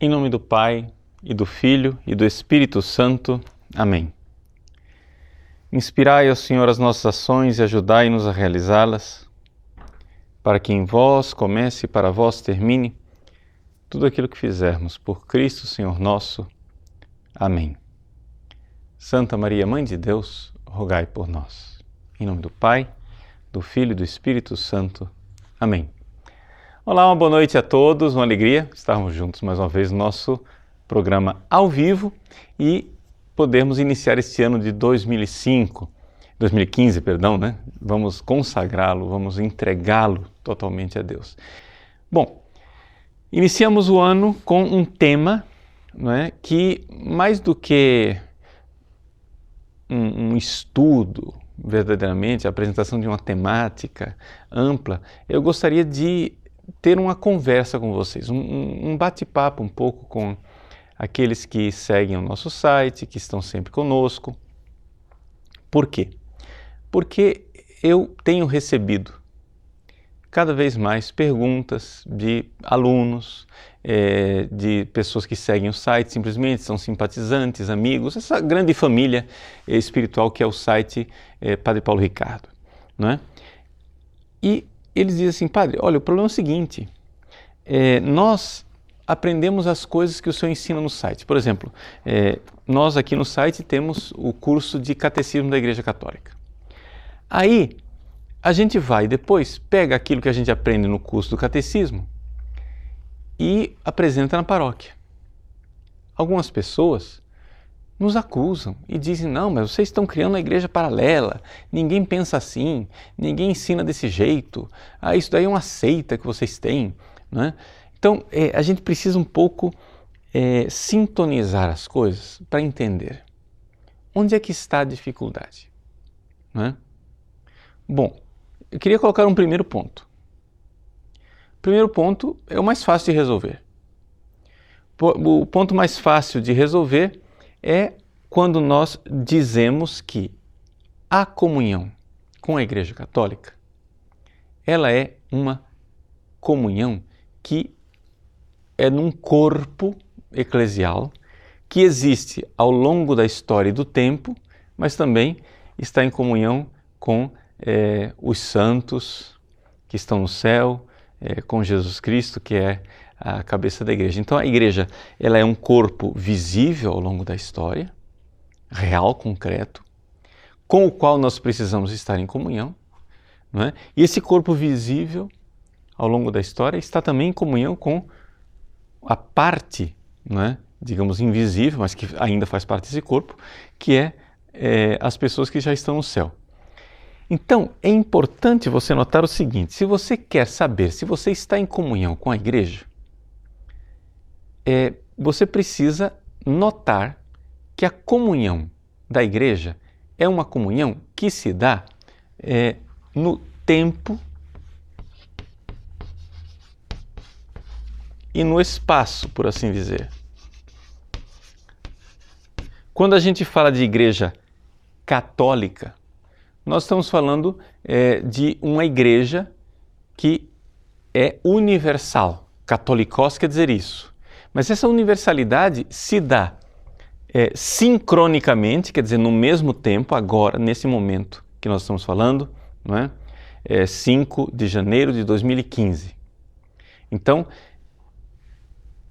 Em nome do Pai, e do Filho, e do Espírito Santo. Amém. Inspirai, ó Senhor, as nossas ações e ajudai-nos a realizá-las, para que em vós comece e para vós termine tudo aquilo que fizermos por Cristo, Senhor nosso. Amém. Santa Maria, Mãe de Deus, rogai por nós. Em nome do Pai, do Filho e do Espírito Santo. Amém. Olá, uma boa noite a todos, uma alegria estarmos juntos mais uma vez no nosso programa ao vivo e podermos iniciar este ano de 2015, né? Vamos consagrá-lo, vamos entregá-lo totalmente a Deus. Bom, iniciamos o ano com um tema, não é, que mais do que um estudo, verdadeiramente, a apresentação de uma temática ampla, eu gostaria de ter uma conversa com vocês, um bate-papo um pouco com aqueles que seguem o nosso site, que estão sempre conosco. Por quê? Porque eu tenho recebido cada vez mais perguntas de alunos, de pessoas que seguem o site, simplesmente são simpatizantes, amigos, essa grande família espiritual que é o site Padre Paulo Ricardo, não é? E eles dizem assim: padre, olha, o problema é o seguinte, nós aprendemos as coisas que o senhor ensina no site. Por exemplo, nós aqui no site temos o curso de Catecismo da Igreja Católica. Aí, a gente vai depois, pega aquilo que a gente aprende no curso do Catecismo e apresenta na paróquia. Algumas pessoas nos acusam e dizem: não, mas vocês estão criando uma igreja paralela, ninguém pensa assim, ninguém ensina desse jeito, isso daí é uma seita que vocês têm, né? Então, a gente precisa um pouco sintonizar as coisas para entender onde é que está a dificuldade, né? Bom, eu queria colocar um primeiro ponto. O primeiro ponto é o mais fácil de resolver. O ponto mais fácil de resolver é quando nós dizemos que a comunhão com a Igreja Católica, ela é uma comunhão que é num corpo eclesial que existe ao longo da história e do tempo, mas também está em comunhão com os santos que estão no céu, com Jesus Cristo, que é a cabeça da igreja. Então a igreja, ela é um corpo visível ao longo da história, real, concreto, com o qual nós precisamos estar em comunhão, não é? E esse corpo visível ao longo da história está também em comunhão com a parte, não é, digamos, invisível, mas que ainda faz parte desse corpo, que é as pessoas que já estão no céu. Então, é importante você notar o seguinte: se você quer saber se você está em comunhão com a igreja, você precisa notar que a comunhão da igreja é uma comunhão que se dá no tempo e no espaço, por assim dizer. Quando a gente fala de igreja católica, nós estamos falando de uma igreja que é universal. Katolikos quer dizer isso. Mas essa universalidade se dá sincronicamente, quer dizer, no mesmo tempo, agora, nesse momento que nós estamos falando, não é? 5 de janeiro de 2015. Então,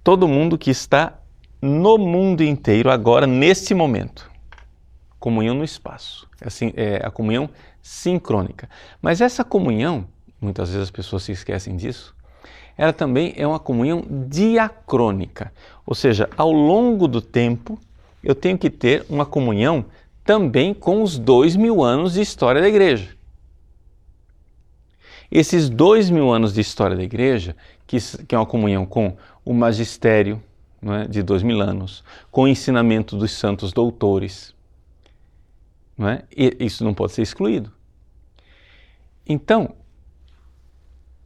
todo mundo que está no mundo inteiro agora, nesse momento. Comunhão no espaço. Assim, é a comunhão sincrônica. Mas essa comunhão, muitas vezes as pessoas se esquecem disso, ela também é uma comunhão diacrônica. Ou seja, ao longo do tempo, eu tenho que ter uma comunhão também com os 2000 anos de história da igreja. Esses 2000 anos de história da igreja, que é uma comunhão com o magistério, não é, de 2000 anos, com o ensinamento dos santos doutores, não é? E isso não pode ser excluído. Então,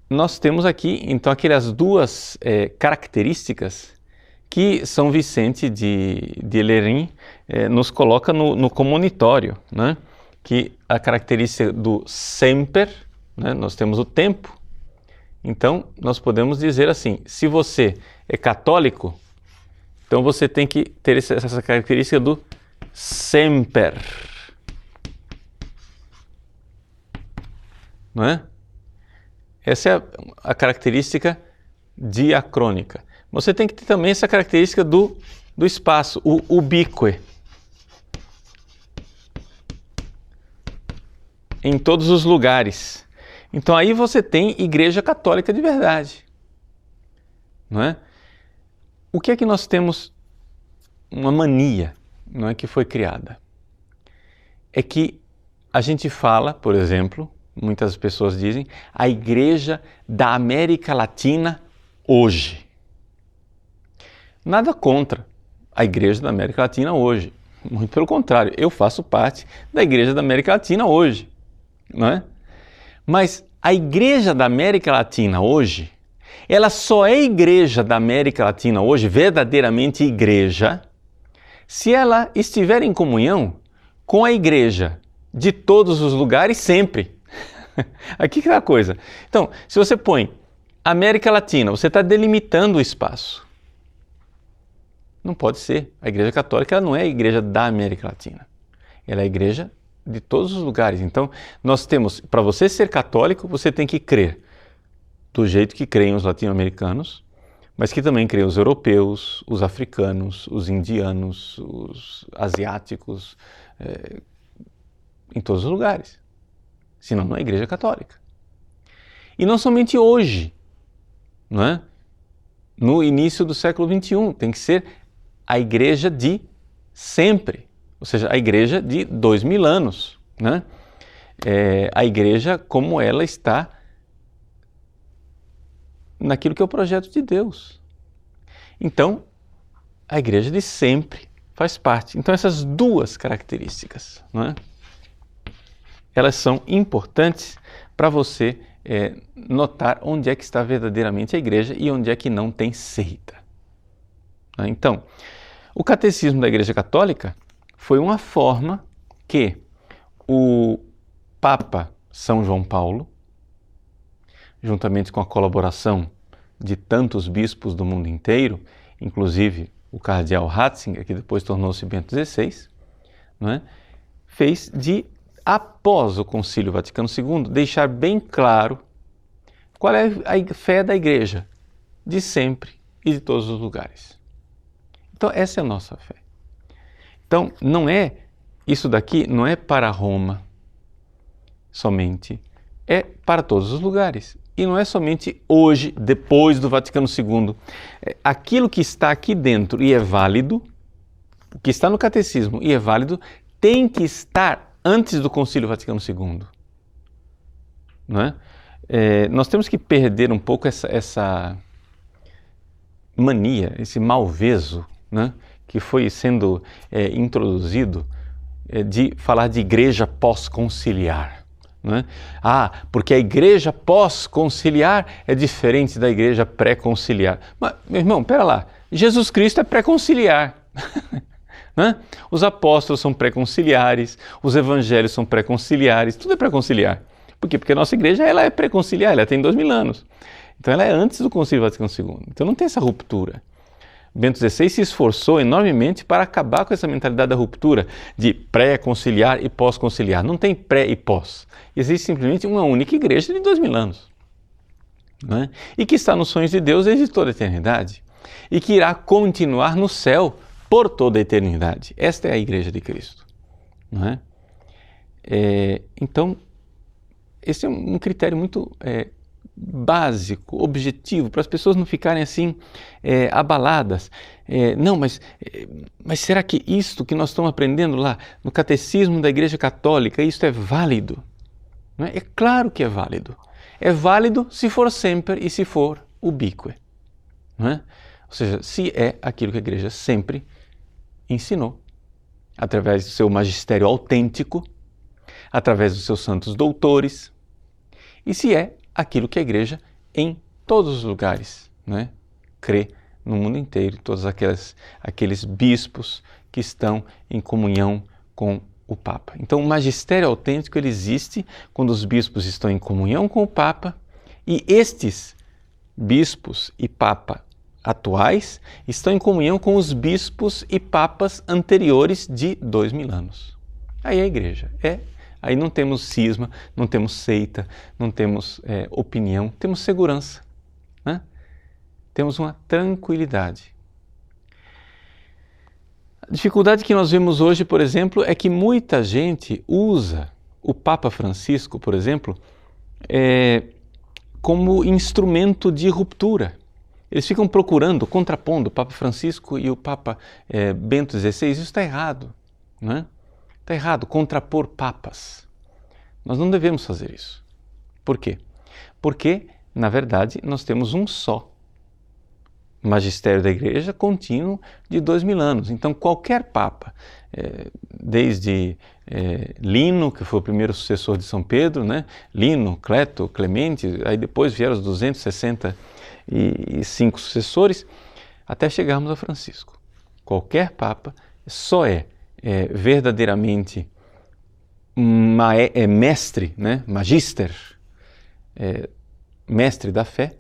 nós temos aqui aquelas duas características que São Vicente de Lerins nos coloca no comunitório, né? Que a característica do semper, né? Nós temos o tempo. Então, nós podemos dizer assim: se você é católico, Então você tem que ter essa característica do semper. Não é? Essa é a característica diacrônica. Você tem que ter também essa característica do espaço, o ubíque. Em todos os lugares. Então aí você tem Igreja Católica de verdade. Não é? O que é que nós temos uma mania, não é, que foi criada? É que a gente fala, por exemplo, muitas pessoas dizem, a Igreja da América Latina hoje. Nada contra a Igreja da América Latina hoje. Muito pelo contrário, eu faço parte da Igreja da América Latina hoje, não é? Mas a Igreja da América Latina hoje, ela só é Igreja da América Latina hoje, verdadeiramente igreja, se ela estiver em comunhão com a Igreja de todos os lugares sempre. Aqui que é a coisa. Então, se você põe América Latina, você está delimitando o espaço. Não pode ser. A Igreja Católica ela não é a Igreja da América Latina. Ela é a Igreja de todos os lugares. Então, nós temos, para você ser católico, você tem que crer do jeito que creem os latino-americanos, mas que também creem os europeus, os africanos, os indianos, os asiáticos, em todos os lugares. Senão não é Igreja Católica. E não somente hoje, não é? No início do século XXI, tem que ser a Igreja de sempre, ou seja, a Igreja de 2000 anos, né? A Igreja como ela está naquilo que é o projeto de Deus. Então, a Igreja de sempre faz parte. Então, essas duas características, não é? Elas são importantes para você notar onde é que está verdadeiramente a Igreja e onde é que não tem seita. Então, o Catecismo da Igreja Católica foi uma forma que o Papa São João Paulo, juntamente com a colaboração de tantos bispos do mundo inteiro, inclusive o cardeal Ratzinger, que depois tornou-se Bento XVI, não é? Fez de, após o Concílio Vaticano II, deixar bem claro qual é a fé da Igreja, de sempre e de todos os lugares. Então, essa é a nossa fé. Então, isso daqui não é para Roma somente, é para todos os lugares. E não é somente hoje, depois do Vaticano II. Aquilo que está aqui dentro e é válido, o que está no Catecismo e é válido, tem que estar antes do Concílio Vaticano II. Não é? Nós temos que perder um pouco essa mania, esse malveso, né, que foi sendo introduzido de falar de igreja pós-conciliar. Né? Porque a igreja pós-conciliar é diferente da igreja pré-conciliar. Mas, meu irmão, pera lá, Jesus Cristo é pré-conciliar. Né? Os apóstolos são pré-conciliares, os evangelhos são pré-conciliares, tudo é pré-conciliar. Por quê? Porque a nossa igreja ela é pré-conciliar, ela tem 2000 anos. Então ela é antes do Concílio Vaticano II. Então não tem essa ruptura. Bento XVI se esforçou enormemente para acabar com essa mentalidade da ruptura de pré-conciliar e pós-conciliar. Não tem pré e pós. Existe simplesmente uma única igreja de 2000 anos. Né? E que está nos sonhos de Deus desde toda a eternidade. E que irá continuar no céu por toda a eternidade. Esta é a Igreja de Cristo. Não é? Então, esse é um critério muito básico, objetivo, para as pessoas não ficarem assim abaladas. Não, mas será que isto que nós estamos aprendendo lá no Catecismo da Igreja Católica, isto é válido? Não é? É claro que é válido. É válido se for sempre e se for ubíque. Não é? Ou seja, se é aquilo que a Igreja sempre ensinou, através do seu magistério autêntico, através dos seus santos doutores, e se é aquilo que a Igreja em todos os lugares, né, crê no mundo inteiro, todos aqueles bispos que estão em comunhão com o Papa. Então o magistério autêntico ele existe quando os bispos estão em comunhão com o Papa e estes bispos e Papa atuais estão em comunhão com os bispos e papas anteriores de 2000 anos. Aí é a igreja. Aí não temos cisma, não temos seita, não temos opinião, temos segurança, né? Temos uma tranquilidade. A dificuldade que nós vemos hoje, por exemplo, é que muita gente usa o Papa Francisco, por exemplo, como instrumento de ruptura. Eles ficam procurando, contrapondo o Papa Francisco e o Papa Bento XVI. Isso está errado, não é? Está errado contrapor papas. Nós não devemos fazer isso. Por quê? Porque, na verdade, nós temos um só magistério da Igreja contínuo de 2000 anos. Então, qualquer papa, desde Lino, que foi o primeiro sucessor de São Pedro, né? Lino, Cleto, Clemente, aí depois vieram os 265 sucessores, até chegarmos a Francisco. Qualquer papa só é verdadeiramente mestre, né? Magister, mestre da fé,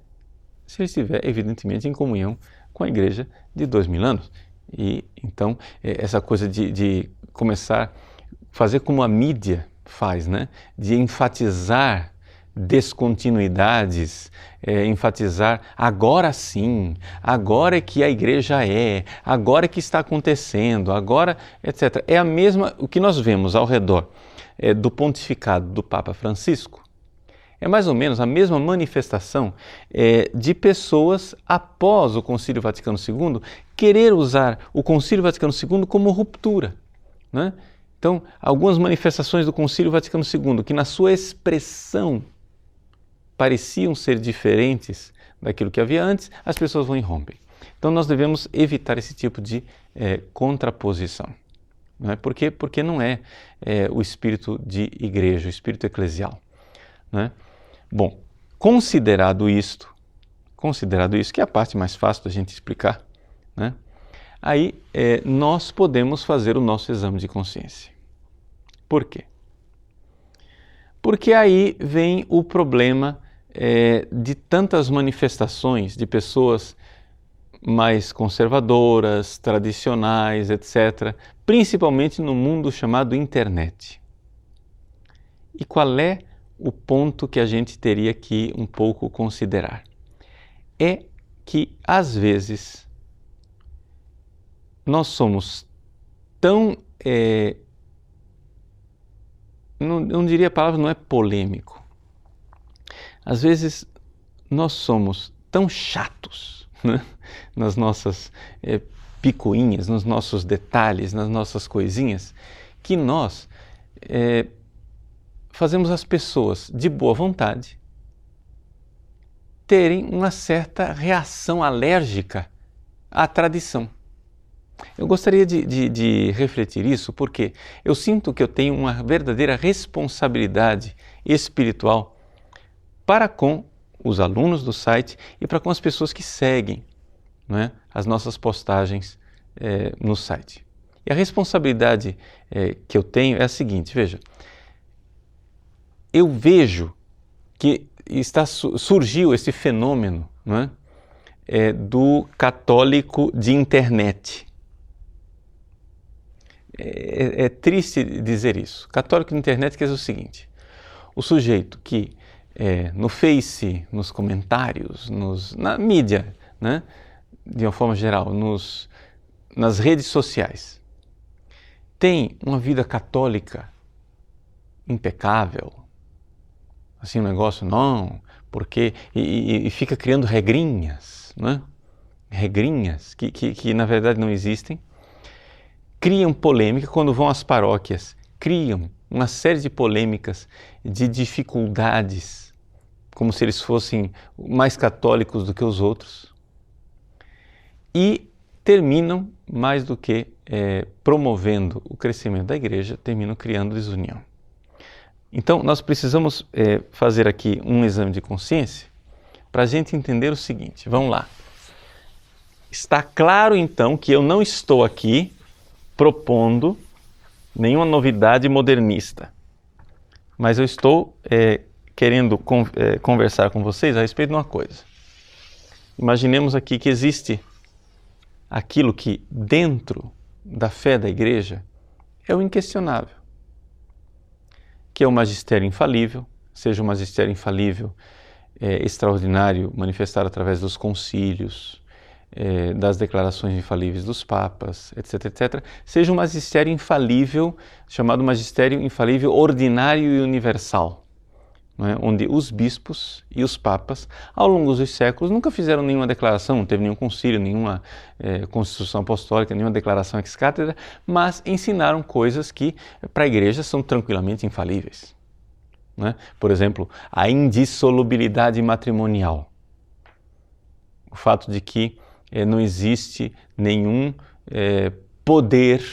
se ele estiver, evidentemente, em comunhão com a Igreja de 2000 anos. E, então, essa coisa de começar a fazer como a mídia faz, né? De enfatizar descontinuidades, enfatizar agora sim, agora é que a Igreja agora é que está acontecendo, agora, etc. É a mesma, o que nós vemos ao redor do pontificado do Papa Francisco, é mais ou menos a mesma manifestação de pessoas após o Concílio Vaticano II querer usar o Concílio Vaticano II como ruptura, né? Então, algumas manifestações do Concílio Vaticano II que na sua expressão pareciam ser diferentes daquilo que havia antes, as pessoas vão e rompem. Então nós devemos evitar esse tipo de contraposição. Não é? Por quê? Porque não é o espírito de igreja, o espírito eclesial. Não é? Bom, considerado isto, que é a parte mais fácil da gente explicar, né? Aí nós podemos fazer o nosso exame de consciência. Por quê? Porque aí vem o problema de tantas manifestações de pessoas mais conservadoras, tradicionais, etc., principalmente no mundo chamado internet. E qual é o ponto que a gente teria que um pouco considerar? É que, às vezes, nós somos tão, não diria a palavra, não é polêmico. Às vezes, nós somos tão chatos, né? Nas nossas picuinhas, nos nossos detalhes, nas nossas coisinhas, que nós fazemos as pessoas de boa vontade terem uma certa reação alérgica à tradição. Eu gostaria de refletir isso porque eu sinto que eu tenho uma verdadeira responsabilidade espiritual para com os alunos do site e para com as pessoas que seguem, não é, as nossas postagens no site. E a responsabilidade que eu tenho é a seguinte, veja, eu vejo que surgiu esse fenômeno, não é, do católico de internet. É triste dizer isso. Católico de internet quer dizer o seguinte, o sujeito que no Face, nos comentários, na mídia, né, de uma forma geral, nas redes sociais, tem uma vida católica impecável, assim, um negócio, não, porque, e fica criando regrinhas, né? Regrinhas que na verdade não existem, criam polêmica quando vão às paróquias, criam uma série de polêmicas, de dificuldades, como se eles fossem mais católicos do que os outros, e terminam, mais do que promovendo o crescimento da igreja, terminam criando desunião. Então, nós precisamos fazer aqui um exame de consciência para a gente entender o seguinte. Vamos lá. Está claro, então, que eu não estou aqui propondo nenhuma novidade modernista, mas eu estou querendo conversar com vocês a respeito de uma coisa. Imaginemos aqui que existe aquilo que dentro da fé da igreja é o inquestionável, que é o magistério infalível, seja o magistério infalível extraordinário manifestado através dos concílios, das declarações infalíveis dos papas, etc., etc., seja um magistério infalível, chamado magistério infalível ordinário e universal, não é? Onde os bispos e os papas, ao longo dos séculos, nunca fizeram nenhuma declaração, não teve nenhum concílio, nenhuma constituição apostólica, nenhuma declaração ex cátedra, mas ensinaram coisas que para a igreja são tranquilamente infalíveis. Não é? Por exemplo, a indissolubilidade matrimonial. O fato de que não existe nenhum poder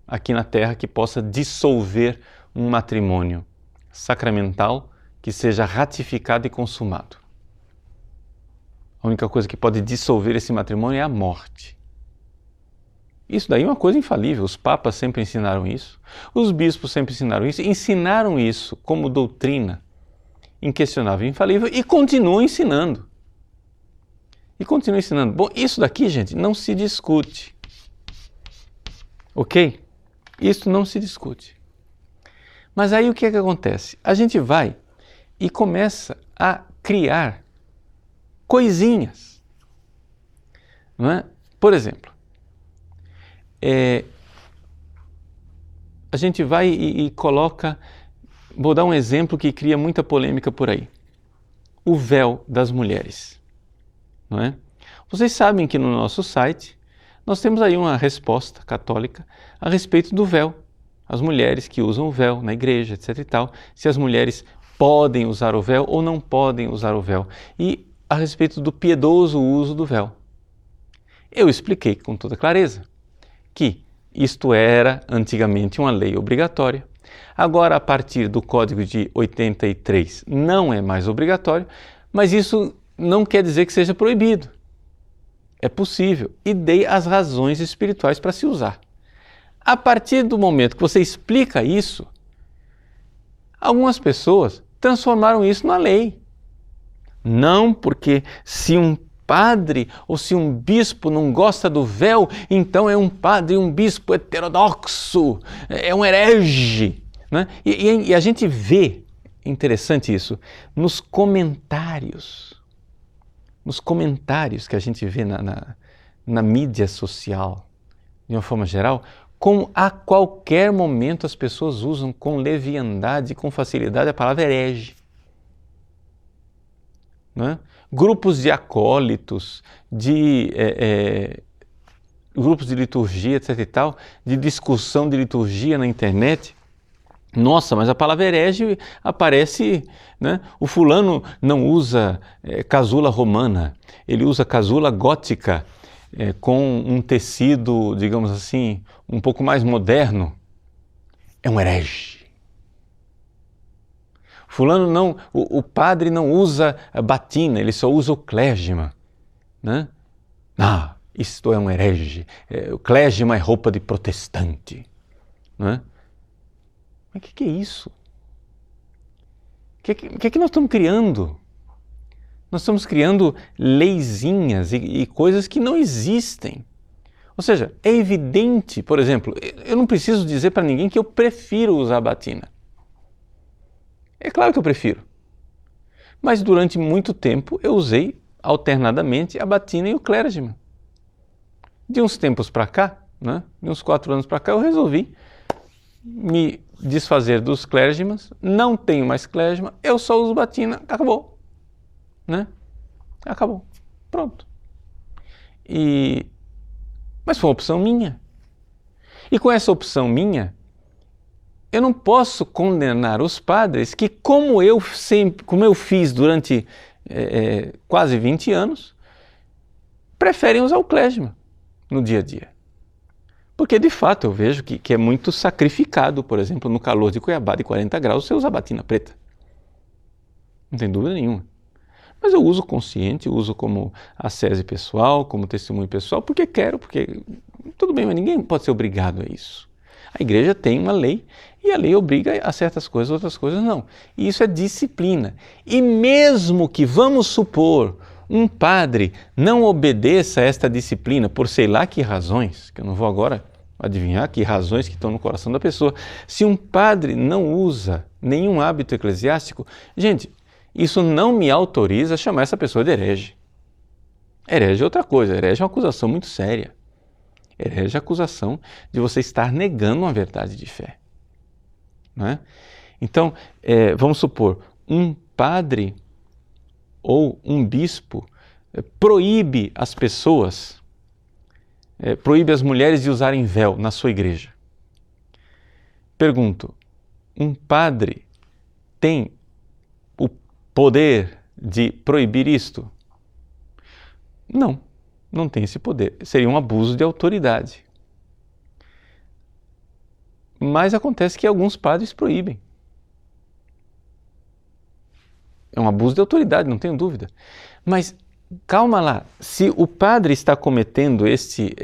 aqui na Terra que possa dissolver um matrimônio sacramental que seja ratificado e consumado. A única coisa que pode dissolver esse matrimônio é a morte. Isso daí é uma coisa infalível, os papas sempre ensinaram isso, os bispos sempre ensinaram isso como doutrina inquestionável e infalível e continuam ensinando. Bom, isso daqui, gente, não se discute. Ok? Isso não se discute. Mas aí o que é que acontece? A gente vai e começa a criar coisinhas. Não é? Por exemplo, a gente vai e coloca, vou dar um exemplo que cria muita polêmica por aí. O véu das mulheres. Não é? Vocês sabem que no nosso site nós temos aí uma resposta católica a respeito do véu. As mulheres que usam o véu na igreja, etc. e tal, se as mulheres podem usar o véu ou não podem usar o véu. E a respeito do piedoso uso do véu. Eu expliquei com toda clareza que isto era antigamente uma lei obrigatória. Agora, a partir do Código de 83, não é mais obrigatório, mas isso não quer dizer que seja proibido. É possível e dei as razões espirituais para se usar. A partir do momento que você explica isso, algumas pessoas transformaram isso na lei. Não porque se um padre ou se um bispo não gosta do véu, então é um padre e um bispo heterodoxo, é um herege. Né? E a gente vê, interessante isso, nos comentários que a gente vê na mídia social, de uma forma geral, como a qualquer momento as pessoas usam com leviandade, com facilidade a palavra herege. Né? Grupos de acólitos, grupos de liturgia, etc. e tal, de discussão de liturgia na internet. Nossa, mas a palavra herege aparece, né? O fulano não usa casula romana, ele usa casula gótica, com um tecido, digamos assim, um pouco mais moderno. É um herege. Fulano não, o padre não usa batina, ele só usa o clégima. Né? Ah, isto é um herege. O clégima é roupa de protestante. Né? Mas o que é isso? O que é que nós estamos criando? Nós estamos criando leizinhas e coisas que não existem. Ou seja, é evidente, por exemplo, eu não preciso dizer para ninguém que eu prefiro usar batina. É claro que eu prefiro. Mas durante muito tempo eu usei alternadamente a batina e o clérigima. De uns tempos para cá, né, de uns 4 anos para cá, eu resolvi me desfazer dos clérigimas, não tenho mais clérigima, eu só uso batina, acabou. Né? Acabou. Pronto. Mas foi uma opção minha. E com essa opção minha, eu não posso condenar os padres que, como eu fiz durante quase 20 anos, preferem usar o clérigima no dia a dia. Porque, de fato, eu vejo que é muito sacrificado, por exemplo, no calor de Cuiabá de 40 graus, você usar batina preta. Não tem dúvida nenhuma. Mas eu uso consciente, uso como ascese pessoal, como testemunho pessoal, porque quero, porque tudo bem, mas ninguém pode ser obrigado a isso. A igreja tem uma lei e a lei obriga a certas coisas, outras coisas não. E isso é disciplina. E mesmo que, vamos supor, um padre não obedeça a esta disciplina por sei lá que razões, que eu não vou agora adivinhar que razões que estão no coração da pessoa, se um padre não usa nenhum hábito eclesiástico, gente, isso não me autoriza a chamar essa pessoa de herege. Herege é outra coisa, herege é uma acusação muito séria. Herege é a acusação de você estar negando uma verdade de fé. Não é? Então, vamos supor, um padre ou um bispo proíbe as pessoas, proíbe as mulheres de usarem véu na sua igreja. Pergunto, um padre tem o poder de proibir isto? Não, não tem esse poder. Seria um abuso de autoridade. Mas acontece que alguns padres proíbem. É um abuso de autoridade, não tenho dúvida. Mas calma lá, se o padre está cometendo este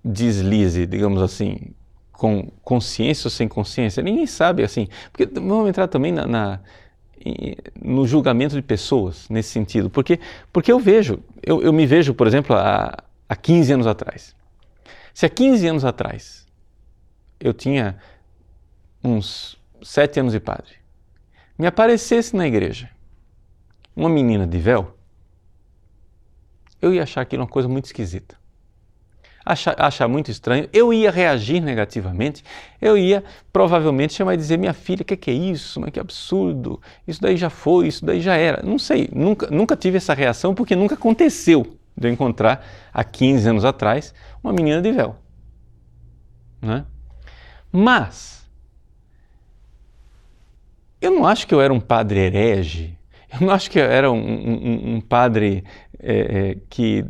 deslize, digamos assim, com consciência ou sem consciência, ninguém sabe assim. Porque vamos entrar também no julgamento de pessoas nesse sentido. Porque eu me vejo, por exemplo, há 15 anos atrás. Se há 15 anos atrás eu tinha uns 7 anos de padre, me aparecesse na igreja uma menina de véu, eu ia achar aquilo uma coisa muito esquisita. Achar muito estranho, eu ia reagir negativamente, eu ia provavelmente chamar e dizer, minha filha, o que é isso? Mas que absurdo, isso daí já foi, isso daí já era. Não sei, nunca tive essa reação porque nunca aconteceu de eu encontrar há 15 anos atrás uma menina de véu. Né? Mas, eu não acho que eu era um padre herege, eu não acho que eu era um padre que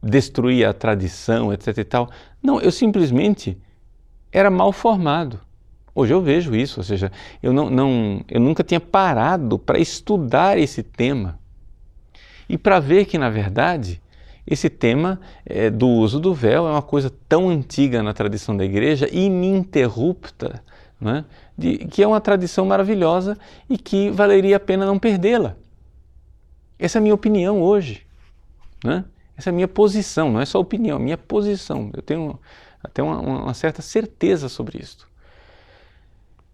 destruía a tradição, etc e tal. Não, eu simplesmente era mal formado. Hoje eu vejo isso, ou seja, eu nunca tinha parado para estudar esse tema e para ver que, na verdade, esse tema do uso do véu é uma coisa tão antiga na tradição da igreja, ininterrupta, né? Que é uma tradição maravilhosa e que valeria a pena não perdê-la. Essa é a minha opinião hoje, né? Essa é a minha posição, não é só opinião, é a minha posição. Eu tenho até uma certa certeza sobre isso.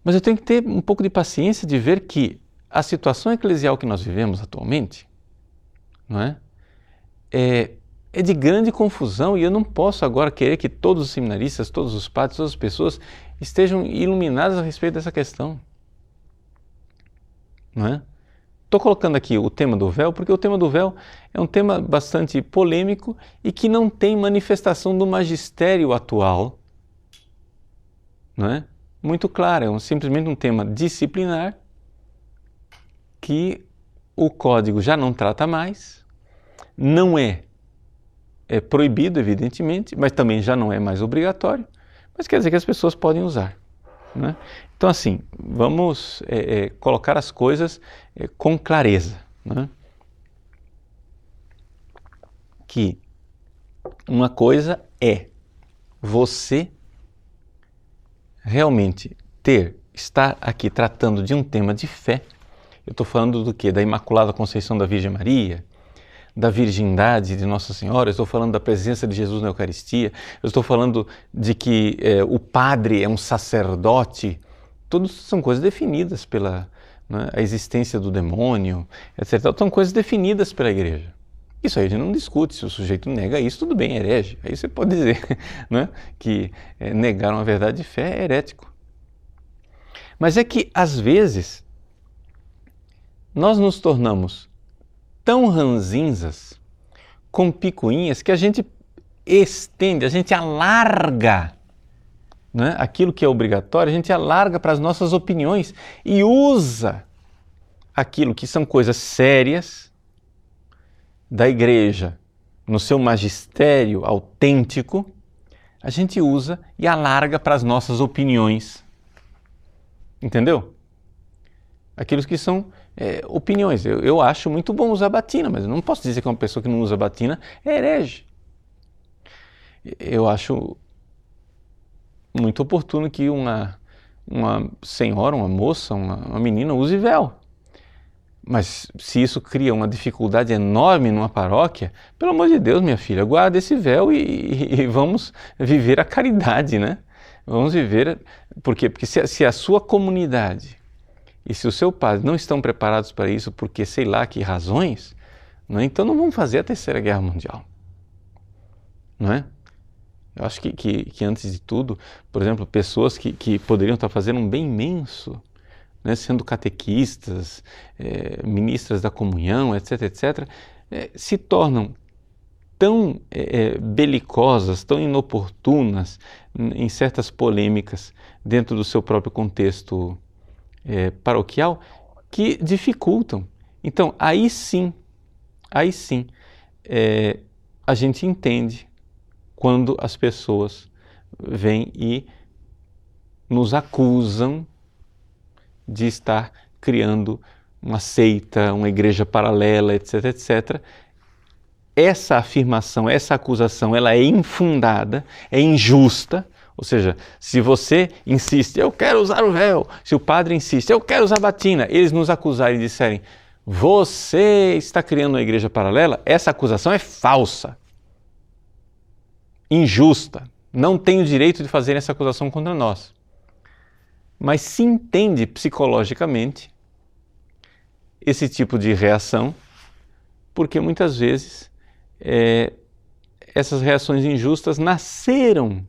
Mas eu tenho que ter um pouco de paciência de ver que a situação eclesial que nós vivemos atualmente, não é? É de grande confusão e eu não posso agora querer que todos os seminaristas, todos os padres, todas as pessoas estejam iluminadas a respeito dessa questão. Não é? Estou colocando aqui o tema do véu porque o tema do véu é um tema bastante polêmico e que não tem manifestação do magistério atual, não é? Muito clara, é simplesmente um tema disciplinar que o código já não trata mais, não é proibido, evidentemente, mas também já não é mais obrigatório, mas quer dizer que as pessoas podem usar. Né? Então, assim, vamos colocar as coisas com clareza. Né? Que uma coisa é você realmente estar aqui tratando de um tema de fé. Eu estou falando do quê? Da Imaculada Conceição da Virgem Maria, da virgindade de Nossa Senhora, eu estou falando da presença de Jesus na Eucaristia, eu estou falando de que o padre é um sacerdote. Todas são coisas definidas pela a existência do demônio, etc. São coisas definidas pela igreja. Isso aí a gente não discute, se o sujeito nega isso, tudo bem, é herege. Aí você pode dizer né, que negar uma verdade de fé é herético. Mas é que, às vezes, nós nos tornamos tão ranzinzas, com picuinhas, que a gente estende, a gente alarga, né, aquilo que é obrigatório, a gente alarga para as nossas opiniões e usa aquilo que são coisas sérias da igreja, no seu magistério autêntico, a gente usa e alarga para as nossas opiniões. Entendeu? Aqueles que são opiniões. Eu acho muito bom usar batina, mas eu não posso dizer que uma pessoa que não usa batina é herege. Eu acho muito oportuno que uma senhora, uma moça, uma menina use véu. Mas se isso cria uma dificuldade enorme numa paróquia, pelo amor de Deus, minha filha, guarda esse véu e vamos viver a caridade, né? Vamos viver... Por quê? Porque se a sua comunidade e se o seu padre não estão preparados para isso, porque sei lá que razões, não é? Então não vamos fazer a Terceira Guerra Mundial, não é? Eu acho que antes de tudo, por exemplo, pessoas que poderiam estar fazendo um bem imenso, né, sendo catequistas, ministras da comunhão, etc., etc., se tornam tão belicosas, tão inoportunas em certas polêmicas dentro do seu próprio contexto paroquial, que dificultam. Então, aí sim, a gente entende quando as pessoas vêm e nos acusam de estar criando uma seita, uma igreja paralela, etc., etc. Essa afirmação, essa acusação, ela é infundada, é injusta. Ou seja, se você insiste, eu quero usar o véu, se o padre insiste, eu quero usar a batina, eles nos acusarem e disserem, você está criando uma igreja paralela, essa acusação é falsa, injusta, não tem o direito de fazer essa acusação contra nós. Mas se entende psicologicamente esse tipo de reação, porque muitas vezes essas reações injustas nasceram,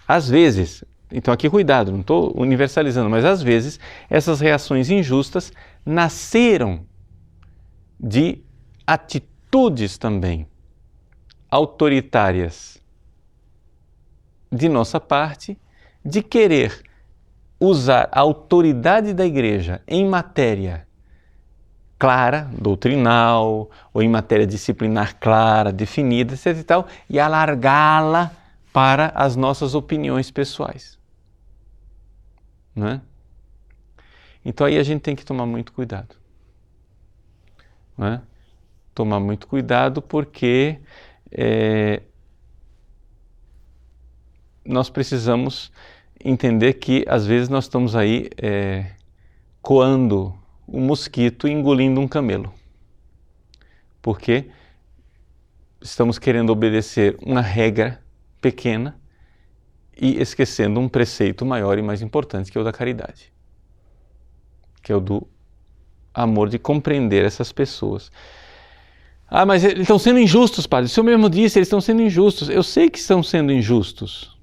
às vezes, então aqui cuidado, não estou universalizando, mas às vezes essas reações injustas nasceram de atitudes também autoritárias de nossa parte, de querer usar a autoridade da igreja em matéria clara, doutrinal, ou em matéria disciplinar clara, definida, etc. e tal, e alargá-la para as nossas opiniões pessoais. Não é? Então aí a gente tem que tomar muito cuidado. Não é? Tomar muito cuidado porque nós precisamos entender que às vezes nós estamos aí coando um mosquito e engolindo um camelo. Porque estamos querendo obedecer uma regra pequena e esquecendo um preceito maior e mais importante, que é o da caridade, que é o do amor, de compreender essas pessoas. Ah, mas eles estão sendo injustos, padre. O senhor mesmo disse, eles estão sendo injustos. Eu sei que estão sendo injustos,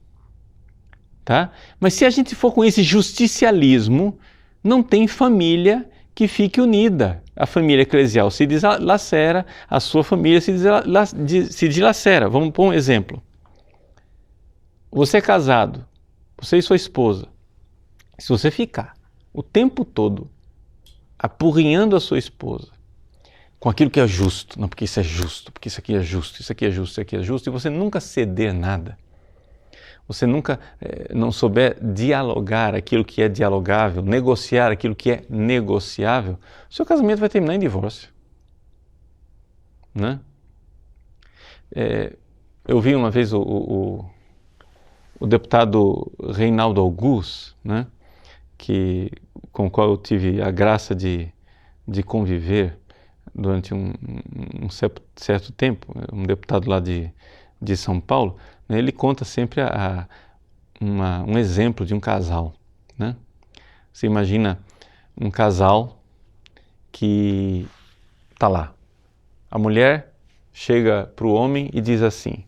tá? Mas se a gente for com esse justicialismo, não tem família que fique unida. A família eclesial se dilacera, a sua família se dilacera. Vamos pôr um exemplo. Você é casado, você e sua esposa. Se você ficar o tempo todo apurrinhando a sua esposa com aquilo que é justo, não, porque isso é justo, porque isso aqui é justo, isso aqui é justo, isso aqui é justo, e você nunca ceder nada, você nunca não souber dialogar aquilo que é dialogável, negociar aquilo que é negociável, o seu casamento vai terminar em divórcio. Né? Eu vi uma vez o deputado Reinaldo Augusto, né, com o qual eu tive a graça de conviver durante um certo tempo, um deputado lá de São Paulo, né, ele conta sempre um exemplo de um casal. Né? Você imagina um casal que está lá. A mulher chega para o homem e diz assim,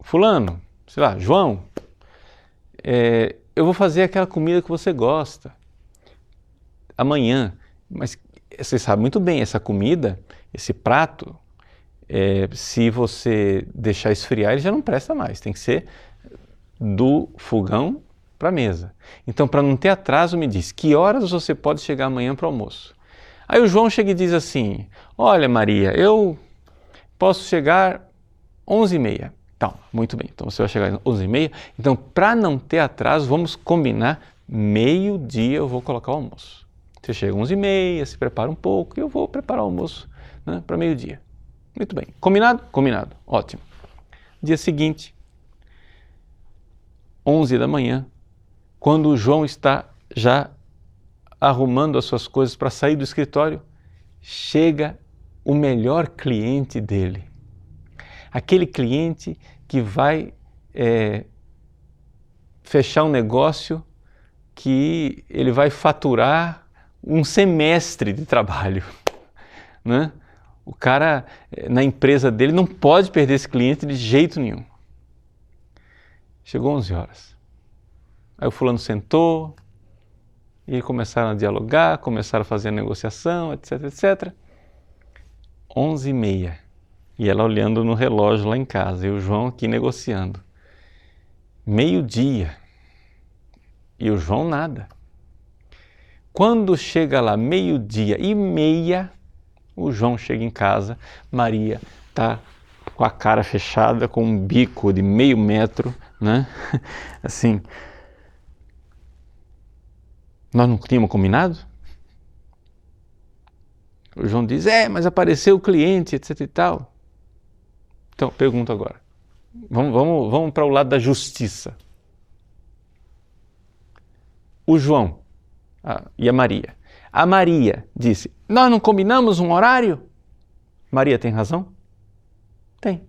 fulano, sei lá, João, eu vou fazer aquela comida que você gosta amanhã, mas você sabe muito bem, essa comida, esse prato, se você deixar esfriar, ele já não presta mais, tem que ser do fogão para a mesa. Então, para não ter atraso, me diz, que horas você pode chegar amanhã para o almoço? Aí o João chega e diz assim, olha Maria, eu posso chegar 11h30. Então, muito bem, então você vai chegar às 11h30. Então, para não ter atraso, vamos combinar, meio-dia eu vou colocar o almoço. Você chega às 11h30, se prepara um pouco e eu vou preparar o almoço, né, para meio-dia. Muito bem. Combinado? Combinado. Ótimo. Dia seguinte, 11 da manhã, quando o João está já arrumando as suas coisas para sair do escritório, chega o melhor cliente dele. Aquele cliente que vai fechar um negócio que ele vai faturar um semestre de trabalho, né? O cara, na empresa dele, não pode perder esse cliente de jeito nenhum. Chegou 11 horas. Aí o fulano sentou, e começaram a dialogar, começaram a fazer a negociação, etc, etc. 11h30. E ela olhando no relógio lá em casa, e o João aqui negociando. 12h. E o João nada. Quando chega lá 12h30, o João chega em casa, Maria está com a cara fechada, com um bico de meio metro, né? Assim, nós não tínhamos combinado? O João diz, mas apareceu o cliente, etc e tal. Então, pergunto agora, vamos para o lado da justiça. O João e a Maria. A Maria disse, nós não combinamos um horário? Maria tem razão? Tem.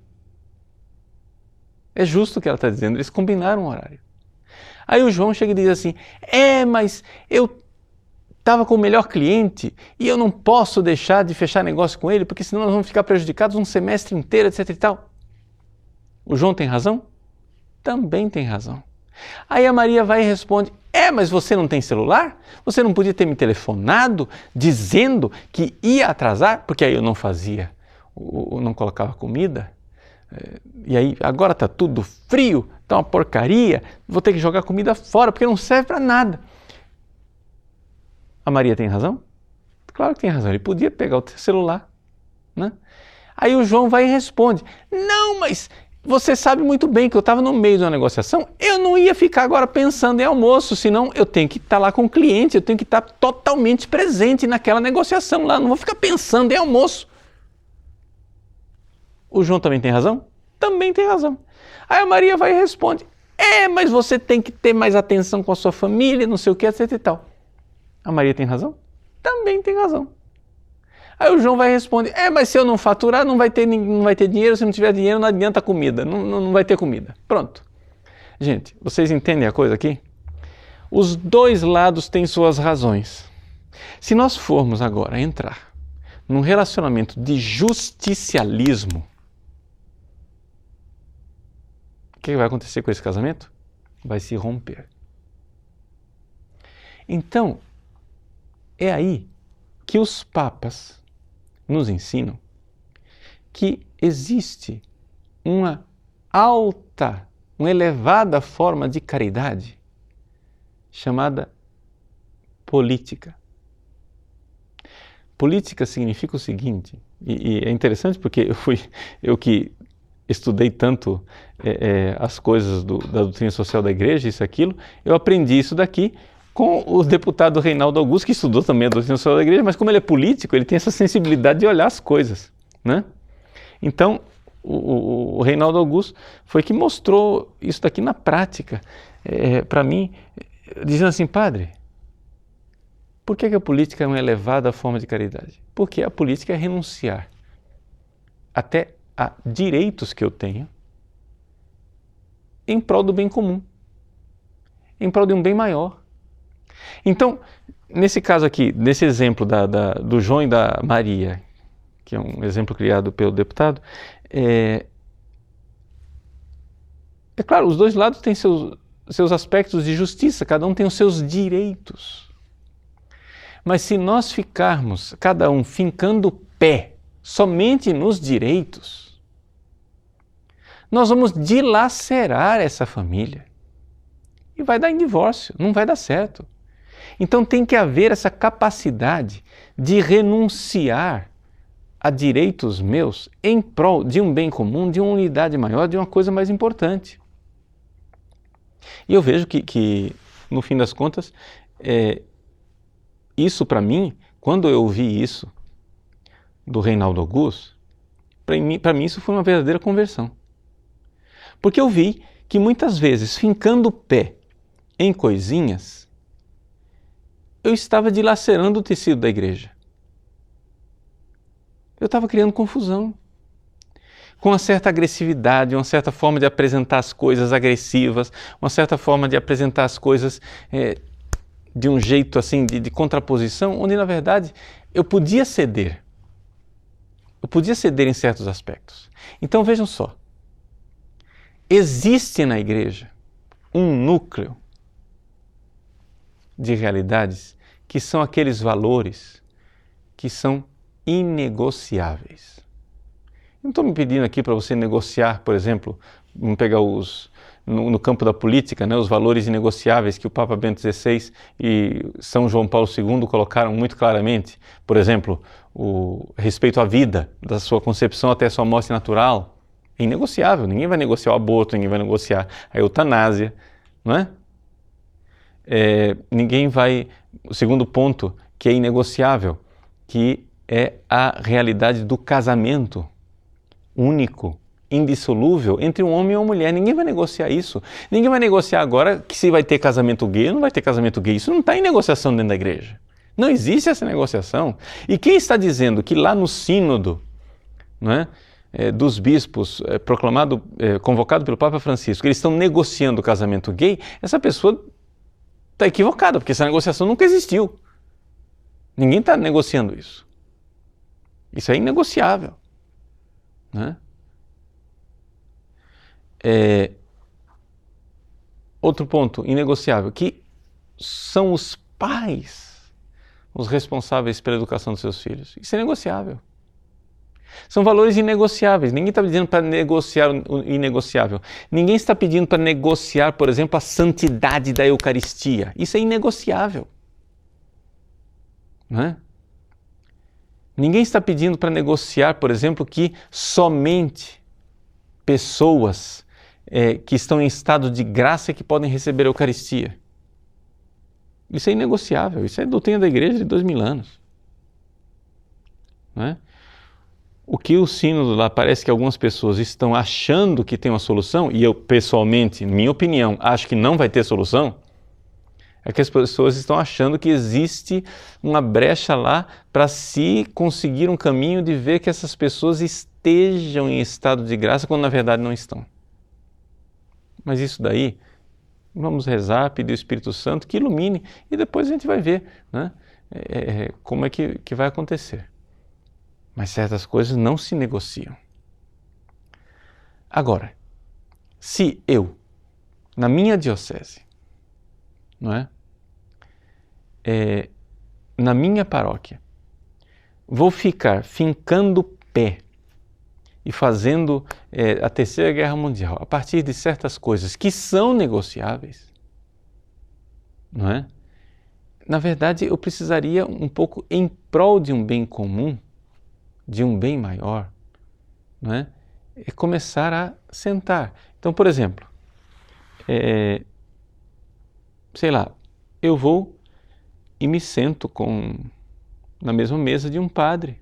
É justo o que ela está dizendo, eles combinaram um horário. Aí o João chega e diz assim, mas eu estava com o melhor cliente e eu não posso deixar de fechar negócio com ele, porque senão nós vamos ficar prejudicados um semestre inteiro, etc e tal. O João tem razão? Também tem razão. Aí a Maria vai e responde, mas você não tem celular? Você não podia ter me telefonado dizendo que ia atrasar? Porque aí eu não fazia, não colocava comida. E aí agora está tudo frio, está uma porcaria, vou ter que jogar comida fora porque não serve para nada. A Maria tem razão? Claro que tem razão, ele podia pegar o celular, né? Aí o João vai e responde, não, mas você sabe muito bem que eu estava no meio de uma negociação, eu não ia ficar agora pensando em almoço, senão eu tenho que estar lá com o cliente, eu tenho que estar totalmente presente naquela negociação lá, não vou ficar pensando em almoço. O João também tem razão? Também tem razão. Aí a Maria vai e responde, mas você tem que ter mais atenção com a sua família, não sei o que, etc e tal. A Maria tem razão? Também tem razão. Aí o João vai responder, mas se eu não faturar, não vai ter dinheiro, se não tiver dinheiro não adianta comida, não vai ter comida. Pronto. Gente, vocês entendem a coisa aqui? Os dois lados têm suas razões. Se nós formos agora entrar num relacionamento de justicialismo, o que vai acontecer com esse casamento? Vai se romper. Então, é aí que os papas nos ensinam que existe uma elevada forma de caridade chamada política. Política significa o seguinte, e é interessante porque eu que estudei tanto as coisas da doutrina social da igreja, isso e aquilo, eu aprendi isso daqui com o deputado Reinaldo Augusto, que estudou também a doutrina social da igreja, mas como ele é político, ele tem essa sensibilidade de olhar as coisas, né? Então, o Reinaldo Augusto foi que mostrou isso daqui na prática, para mim, dizendo assim, padre, por que a política é uma elevada forma de caridade? Porque a política é renunciar até a direitos que eu tenho em prol do bem comum, em prol de um bem maior. Então, nesse caso aqui, nesse exemplo do João e da Maria, que é um exemplo criado pelo deputado, é claro, os dois lados têm seus aspectos de justiça, cada um tem os seus direitos. Mas se nós ficarmos, cada um fincando o pé somente nos direitos, nós vamos dilacerar essa família e vai dar em divórcio, não vai dar certo. Então tem que haver essa capacidade de renunciar a direitos meus em prol de um bem comum, de uma unidade maior, de uma coisa mais importante. E eu vejo que no fim das contas, isso para mim, quando eu ouvi isso do Reinaldo Augusto, para mim isso foi uma verdadeira conversão. Porque eu vi que muitas vezes, fincando o pé em coisinhas, eu estava dilacerando o tecido da igreja. Eu estava criando confusão. Com uma certa agressividade, uma certa forma de apresentar as coisas agressivas, uma certa forma de apresentar as coisas de um jeito assim, de contraposição, onde na verdade eu podia ceder. Eu podia ceder em certos aspectos. Então vejam só, existe na igreja um núcleo de realidades que são aqueles valores que são inegociáveis. Não estou me pedindo aqui para você negociar, por exemplo, vamos pegar no campo da política, né, os valores inegociáveis que o Papa Bento XVI e São João Paulo II colocaram muito claramente. Por exemplo, o respeito à vida, da sua concepção até a sua morte natural, é inegociável. Ninguém vai negociar o aborto, ninguém vai negociar a eutanásia, não é? Ninguém vai... O segundo ponto que é inegociável, que é a realidade do casamento único, indissolúvel entre um homem e uma mulher. Ninguém vai negociar isso. Ninguém vai negociar agora que se vai ter casamento gay ou não vai ter casamento gay. Isso não está em negociação dentro da igreja. Não existe essa negociação. E quem está dizendo que lá no sínodo, não é, dos bispos, convocado pelo Papa Francisco, eles estão negociando o casamento gay, essa pessoa está equivocada, porque essa negociação nunca existiu. Ninguém está negociando isso. Isso é inegociável. Né? Outro ponto inegociável, que são os pais os responsáveis pela educação dos seus filhos. Isso é negociável. São valores inegociáveis. Ninguém está pedindo para negociar o inegociável. Ninguém está pedindo para negociar, por exemplo, a santidade da Eucaristia. Isso é inegociável. Não é? Ninguém está pedindo para negociar, por exemplo, que somente pessoas que estão em estado de graça que podem receber a Eucaristia. Isso é inegociável. Isso é doutrina da igreja de 2000 anos. Não é? O que o sínodo lá parece que algumas pessoas estão achando que tem uma solução, e eu pessoalmente, minha opinião, acho que não vai ter solução, é que as pessoas estão achando que existe uma brecha lá para se conseguir um caminho de ver que essas pessoas estejam em estado de graça quando na verdade não estão. Mas isso daí, vamos rezar, pedir o Espírito Santo que ilumine e depois a gente vai ver, né, como é que vai acontecer. Mas certas coisas não se negociam. Agora, se eu, na minha diocese, não é? Na minha paróquia, vou ficar fincando pé e fazendo a Terceira Guerra Mundial a partir de certas coisas que são negociáveis, não é? Na verdade, eu precisaria um pouco em prol de um bem comum, de um bem maior, não é? Começar a sentar. Então, por exemplo, sei lá, eu vou e me sento na mesma mesa de um padre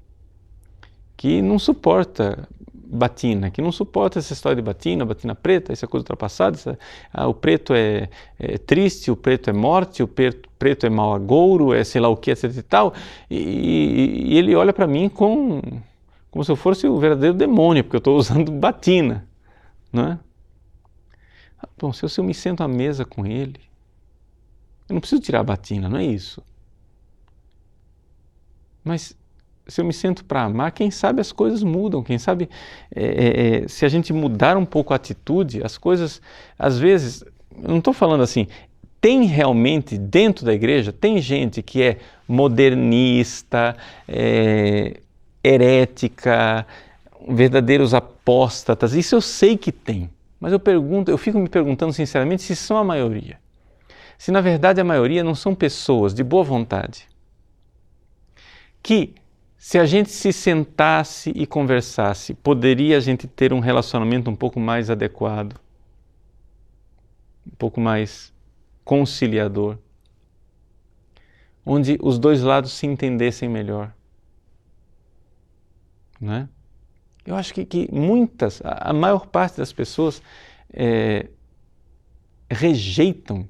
que não suporta batina, que não suporta essa história de batina preta, essa coisa ultrapassada, o preto é triste, o preto é morte, o preto é mau agouro, é sei lá o que, etc e tal, e ele olha para mim como se eu fosse o verdadeiro demônio, porque eu estou usando batina, não é? Bom, se eu me sento à mesa com ele, eu não preciso tirar a batina, não é isso. Mas se eu me sento para amar, quem sabe as coisas mudam, quem sabe se a gente mudar um pouco a atitude, as coisas, às vezes, eu não estou falando assim, tem realmente dentro da igreja, tem gente que é modernista, herética, verdadeiros apóstatas, isso eu sei que tem, mas eu fico me perguntando sinceramente se são a maioria. Se na verdade a maioria não são pessoas de boa vontade, que se a gente se sentasse e conversasse, poderia a gente ter um relacionamento um pouco mais adequado, um pouco mais conciliador, onde os dois lados se entendessem melhor. Não é? Eu acho que a maior parte das pessoas rejeitam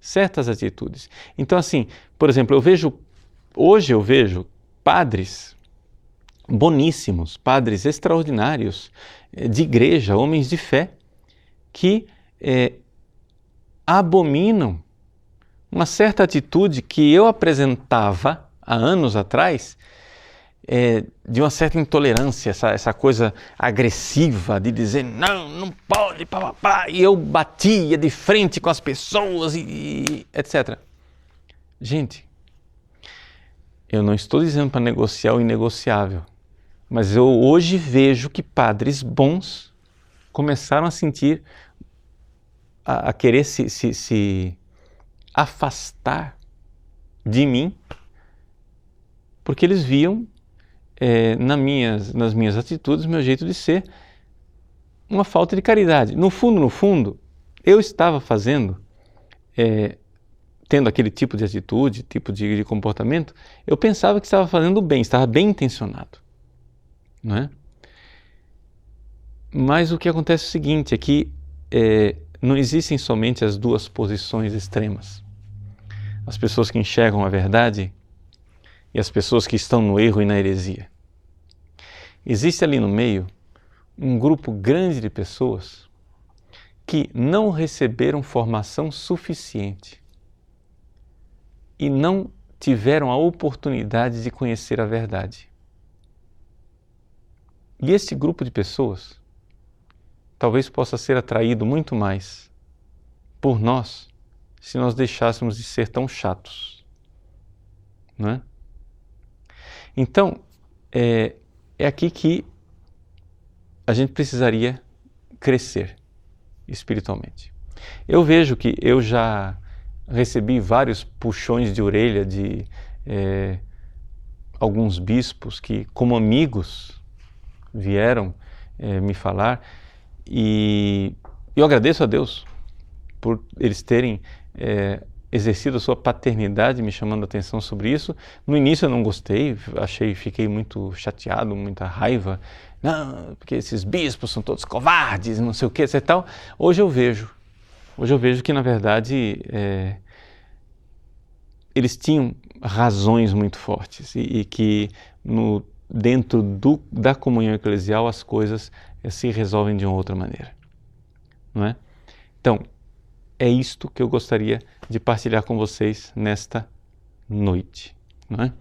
certas atitudes. Então assim, por exemplo, hoje eu vejo padres boníssimos, padres extraordinários de igreja, homens de fé, que abominam uma certa atitude que eu apresentava há anos atrás, de uma certa intolerância, essa coisa agressiva de dizer não pode, papapá, e eu batia de frente com as pessoas e etc. Gente, eu não estou dizendo para negociar o inegociável, mas eu hoje vejo que padres bons começaram a sentir, a querer se afastar de mim, porque eles viam nas minhas atitudes, meu jeito de ser, uma falta de caridade. No fundo, eu estava fazendo, tendo aquele tipo de atitude, tipo de comportamento, eu pensava que estava fazendo bem, estava bem intencionado, não é? Mas o que acontece é o seguinte, é que não existem somente as duas posições extremas. As pessoas que enxergam a verdade e as pessoas que estão no erro e na heresia. Existe ali no meio um grupo grande de pessoas que não receberam formação suficiente e não tiveram a oportunidade de conhecer a verdade. E este grupo de pessoas talvez possa ser atraído muito mais por nós se nós deixássemos de ser tão chatos, não é? Então, é aqui que a gente precisaria crescer espiritualmente. Eu vejo que eu já recebi vários puxões de orelha de alguns bispos que, como amigos, vieram me falar, e eu agradeço a Deus por eles terem exercido a sua paternidade, me chamando a atenção sobre isso. No início eu não gostei, fiquei muito chateado, muita raiva. Não, porque esses bispos são todos covardes, não sei o que, etc. Tal. Hoje eu vejo que na verdade eles tinham razões muito fortes e que dentro da comunhão eclesial as coisas se resolvem de uma outra maneira, não é? Então, é isto que eu gostaria de partilhar com vocês nesta noite, não é?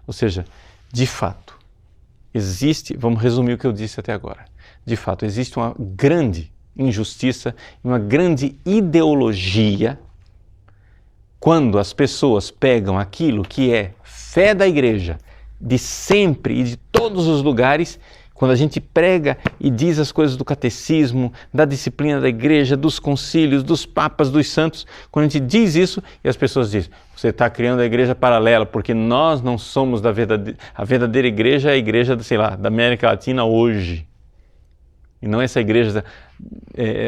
Ou seja, de fato, vamos resumir o que eu disse até agora, de fato, existe uma grande injustiça, uma grande ideologia quando as pessoas pegam aquilo que é fé da igreja, de sempre e de todos os lugares. Quando a gente prega e diz as coisas do catecismo, da disciplina da igreja, dos concílios, dos papas, dos santos, quando a gente diz isso e as pessoas dizem, você está criando a igreja paralela, porque nós não somos a verdadeira igreja, é a igreja, sei lá, da América Latina hoje. E não essa igreja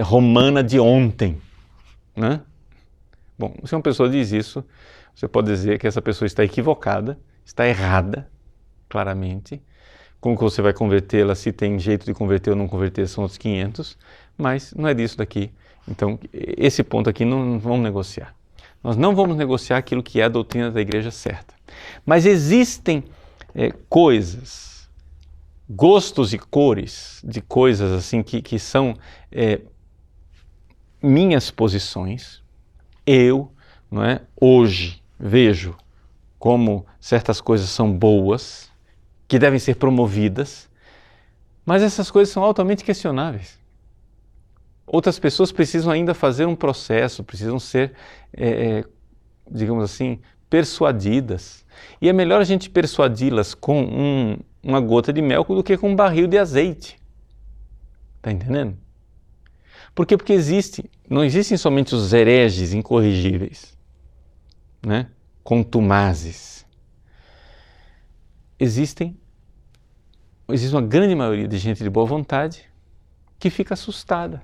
romana de ontem, né? Bom, se uma pessoa diz isso, você pode dizer que essa pessoa está equivocada, está errada, claramente. Como que você vai convertê-la, se tem jeito de converter ou não converter, são outros 500, mas não é disso daqui. Então, esse ponto aqui não vamos negociar. Nós não vamos negociar aquilo que é a doutrina da igreja certa. Mas existem coisas, gostos e cores de coisas assim que são minhas posições. Eu, não é, hoje vejo como certas coisas são boas, que devem ser promovidas, mas essas coisas são altamente questionáveis. Outras pessoas precisam ainda fazer um processo, precisam ser, digamos assim, persuadidas. E é melhor a gente persuadi-las com uma gota de mel do que com um barril de azeite. Está entendendo? Por quê? Porque não existem somente os hereges incorrigíveis, né? Contumazes. Existe uma grande maioria de gente de boa vontade que fica assustada,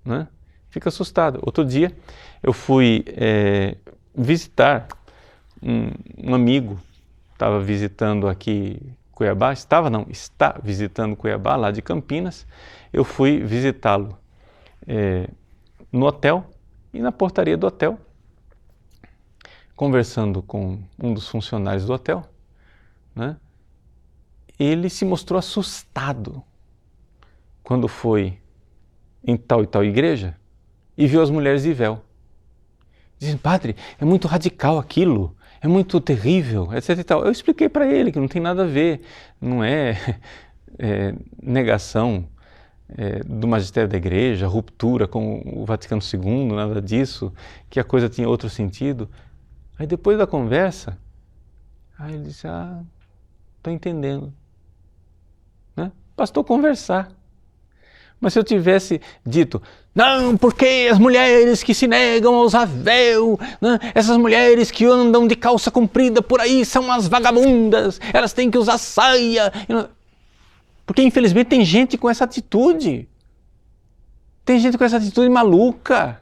né? Fica assustada. Outro dia eu fui visitar um amigo, estava visitando aqui Cuiabá, está visitando Cuiabá, lá de Campinas. Eu fui visitá-lo no hotel, e na portaria do hotel conversando com um dos funcionários do hotel, né, ele se mostrou assustado quando foi em tal e tal igreja e viu as mulheres de véu. Dizem, padre, é muito radical aquilo, é muito terrível, etc. e tal. Eu expliquei para ele que não tem nada a ver, não é, negação do magistério da igreja, ruptura com o Vaticano II, nada disso, que a coisa tinha outro sentido. Aí depois da conversa, aí ele disse, estou entendendo. Né? Bastou conversar. Mas se eu tivesse dito, não, porque as mulheres que se negam a usar véu, né, essas mulheres que andam de calça comprida por aí são umas vagabundas, elas têm que usar saia. Porque infelizmente tem gente com essa atitude. Tem gente com essa atitude maluca.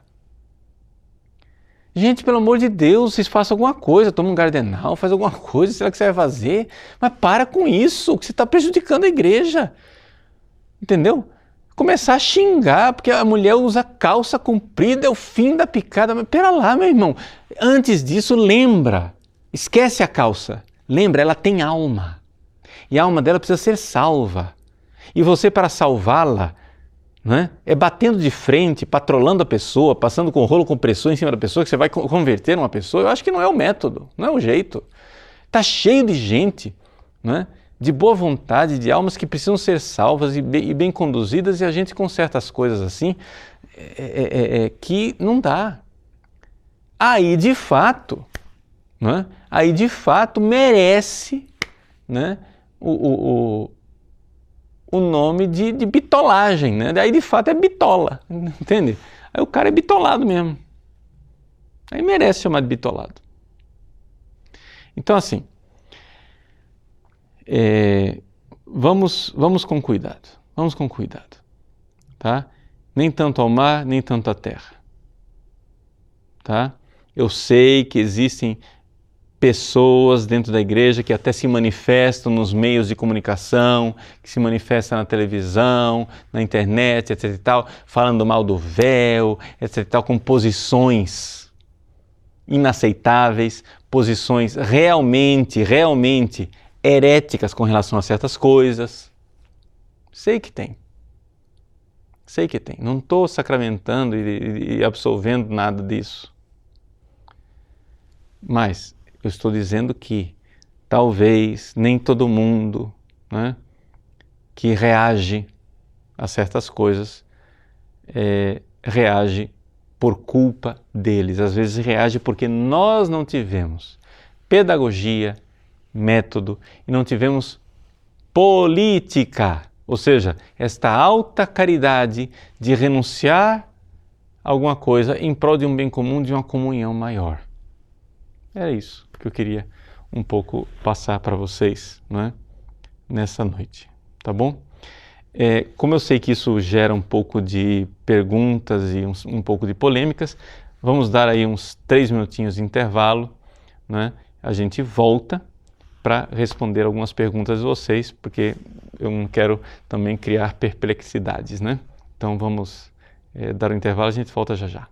Gente, pelo amor de Deus, vocês façam alguma coisa, toma um Gardenal, faz alguma coisa, sei lá o que você vai fazer. Mas para com isso, que você está prejudicando a igreja. Entendeu? Começar a xingar, porque a mulher usa calça comprida, é o fim da picada. Mas pera lá, meu irmão, antes disso, lembra, esquece a calça, lembra, ela tem alma. E a alma dela precisa ser salva. E você, para salvá-la, né, é batendo de frente, patrolando a pessoa, passando com rolo compressor em cima da pessoa, que você vai converter uma pessoa. Eu acho que não é o método, não é o jeito. Está cheio de gente, né, de boa vontade, de almas que precisam ser salvas e bem conduzidas, e a gente conserta as coisas assim, que não dá. Aí de fato, né, merece, né, o nome de bitolagem, né? Daí de fato é bitola, entende? Aí o cara é bitolado mesmo. Aí merece chamar de bitolado. Então assim, vamos com cuidado, tá? Nem tanto ao mar, nem tanto à terra, tá? Eu sei que existem pessoas dentro da igreja que até se manifestam nos meios de comunicação, que se manifestam na televisão, na internet, etc e tal, falando mal do véu, etc e tal, com posições inaceitáveis, posições realmente heréticas com relação a certas coisas. Sei que tem. Não estou sacramentando e absolvendo nada disso. Mas eu estou dizendo que talvez nem todo mundo, né, que reage a certas coisas reage por culpa deles. Às vezes reage porque nós não tivemos pedagogia, método e não tivemos política, ou seja, esta alta caridade de renunciar a alguma coisa em prol de um bem comum, de uma comunhão maior. Era isso que eu queria um pouco passar para vocês, né, nessa noite, tá bom? Como eu sei que isso gera um pouco de perguntas e um pouco de polêmicas, vamos dar aí uns 3 minutinhos de intervalo, né? A gente volta para responder algumas perguntas de vocês, porque eu não quero também criar perplexidades, né? Então vamos dar um intervalo, a gente volta já já.